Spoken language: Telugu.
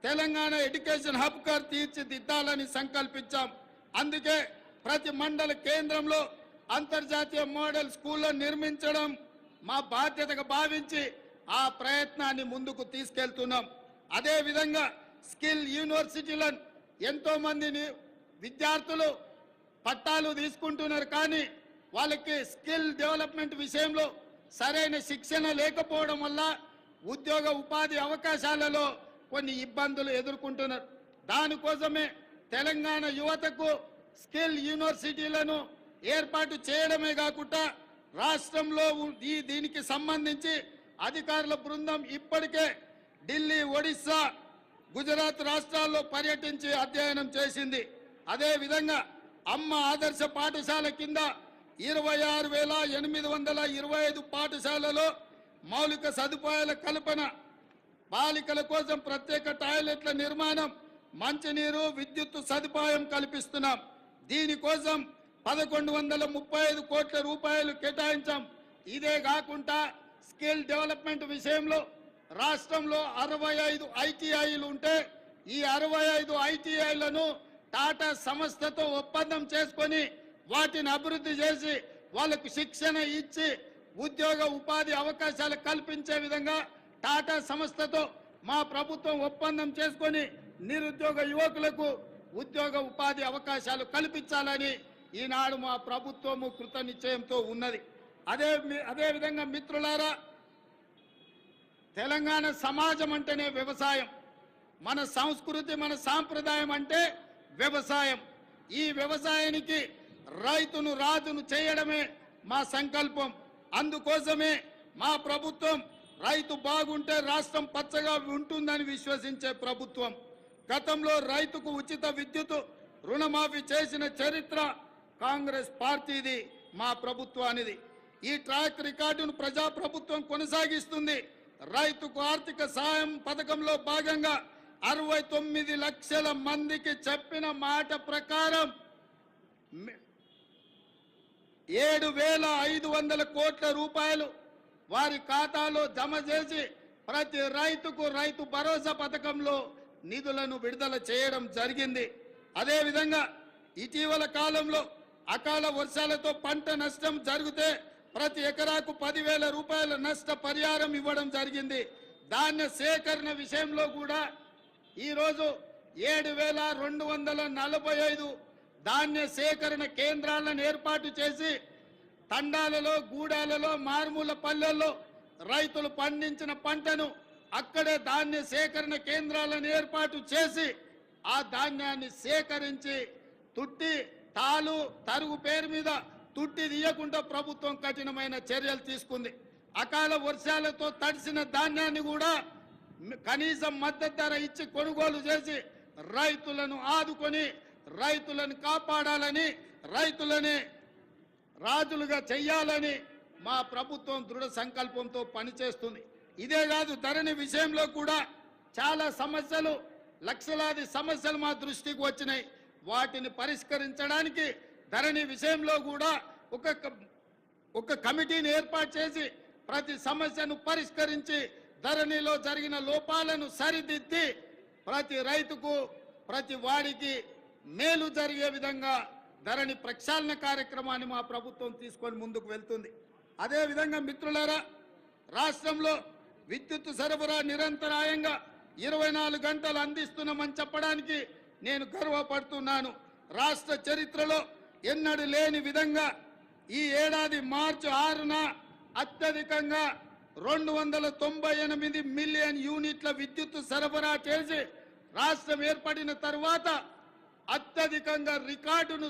తెలంగాణ ఎడ్యుకేషన్ హబ్ గా తీర్చిదిద్దాలని సంకల్పించాం. అందుకే ప్రతి మండల కేంద్రంలో అంతర్జాతీయ మోడల్ స్కూళ్లను నిర్మించడం మా బాధ్యతగా భావించి ఆ ప్రయత్నాన్ని ముందుకు తీసుకెళ్తున్నాం. అదే విధంగా స్కిల్ యూనివర్సిటీలను ఎంతో మందిని విద్యార్థులు పట్టాలు తీసుకుంటున్నారు, కానీ వాళ్ళకి స్కిల్ డెవలప్మెంట్ విషయంలో సరైన శిక్షణ లేకపోవడం వల్ల ఉద్యోగ ఉపాధి అవకాశాలలో కొన్ని ఇబ్బందులు ఎదుర్కొంటున్నారు. దానికోసమే తెలంగాణ యువతకు స్కిల్ యూనివర్సిటీలను ఏర్పాటు చేయడమే కాకుండా రాష్ట్రంలో దీనికి సంబంధించి అధికారుల బృందం ఇప్పటికే ఢిల్లీ, ఒడిశా, గుజరాత్ రాష్ట్రాల్లో పర్యటించి అధ్యయనం చేసింది. అదేవిధంగా అమ్మ ఆదర్శ పాఠశాల కింద 26,825 పాఠశాలలో మౌలిక సదుపాయాల కల్పన, బాలికల కోసం ప్రత్యేక టాయిలెట్ల నిర్మాణం, మంచినీరు, విద్యుత్ సదుపాయం కల్పిస్తున్నాం. దీనికోసం 1135 కోట్ల రూపాయలు కేటాయించాం. ఇదే కాకుండా స్కిల్ డెవలప్మెంట్ విషయంలో రాష్ట్రంలో 65 ఐటీఐలు ఉంటే ఈ 65 ఐటీఐలను టాటా సంస్థతో ఒప్పందం చేసుకొని వాటిని అభివృద్ధి చేసి వాళ్ళకు శిక్షణ ఇచ్చి ఉద్యోగ ఉపాధి అవకాశాలు కల్పించే విధంగా టాటా సంస్థతో మా ప్రభుత్వం ఒప్పందం చేసుకొని నిరుద్యోగ యువకులకు ఉద్యోగ ఉపాధి అవకాశాలు కల్పించాలని ఈనాడు మా ప్రభుత్వము కృత నిశ్చయంతో ఉన్నది. అదే విధంగా మిత్రులారా, తెలంగాణ సమాజం అంటేనే వ్యవసాయం. మన సంస్కృతి, మన సాంప్రదాయం అంటే వ్యవసాయం. ఈ వ్యవసాయానికి రైతును రాజును చేయడమే మా సంకల్పం. అందుకోసమే మా ప్రభుత్వం రైతు బాగుంటే రాష్ట్రం పచ్చగా ఉంటుందని విశ్వసించే ప్రభుత్వం. గతంలో రైతుకు ఉచిత విద్యుత్ రుణమాఫీ చేసిన చరిత్ర కాంగ్రెస్ పార్టీది, మా ప్రభుత్వానిది. ఈ ట్రాక్ రికార్డును ప్రజాప్రభుత్వం కొనసాగిస్తుంది. రైతుకు ఆర్థిక సాయం పథకంలో భాగంగా 69 లక్షల మందికి చెప్పిన మాట ప్రకారం 7,500 కోట్ల రూపాయలు వారి ఖాతాలో జమ చేసి ప్రతి రైతుకు రైతు భరోసా పథకంలో నిధులను విడుదల చేయడం జరిగింది. అదేవిధంగా ఇటీవల కాలంలో అకాల వర్షాలతో పంట నష్టం జరిగితే ప్రతి ఎకరాకు 10,000 రూపాయల నష్ట పరిహారం ఇవ్వడం జరిగింది. ధాన్య సేకరణ విషయంలో కూడా ఈరోజు 7,245 ధాన్య సేకరణ కేంద్రాలను ఏర్పాటు చేసి తండాలలో, గూడాలలో, మారుమూల పల్లెల్లో రైతులు పండించిన పంటను అక్కడే ధాన్య సేకరణ కేంద్రాలను ఏర్పాటు చేసి ఆ ధాన్యాన్ని సేకరించి తుట్టి, తాలు, తరుగు పేరు మీద తుట్టి తీయకుండా ప్రభుత్వం కఠినమైన చర్యలు తీసుకుంది. అకాల వర్షాలతో తడిసిన ధాన్యాన్ని కూడా కనీస మద్దతు ధర ఇచ్చి కొనుగోలు చేసి రైతులను ఆదుకొని రైతులను కాపాడాలని, రైతులని రాజులుగా చెయ్యాలని మా ప్రభుత్వం దృఢ సంకల్పంతో పనిచేస్తుంది. ఇదే కాదు, ధరణి విషయంలో కూడా చాలా సమస్యలు, లక్షలాది సమస్యలు మా దృష్టికి వచ్చినాయి. వాటిని పరిష్కరించడానికి ధరణి విషయంలో కూడా ఒక కమిటీని ఏర్పాటు చేసి ప్రతి సమస్యను పరిష్కరించి ధరణిలో జరిగిన లోపాలను సరిదిద్ది ప్రతి రైతుకు, ప్రతి వాడికి మేలు జరిగే విధంగా ధరణి ప్రక్షాళన కార్యక్రమాన్ని మా ప్రభుత్వం తీసుకొని ముందుకు వెళ్తుంది. అదేవిధంగా మిత్రులారా, రాష్ట్రంలో విద్యుత్ సరఫరా నిరంతరాయంగా 24 గంటలు అందిస్తున్నామని చెప్పడానికి నేను గర్వపడుతున్నాను. రాష్ట్ర చరిత్రలో ఎన్నడూ లేని విధంగా ఈ ఏడాది మార్చి 6న అత్యధికంగా 298 మిలియన్ యూనిట్ల విద్యుత్ సరఫరా చేసి రాష్ట్రం ఏర్పడిన తర్వాత అత్యధికంగా రికార్డును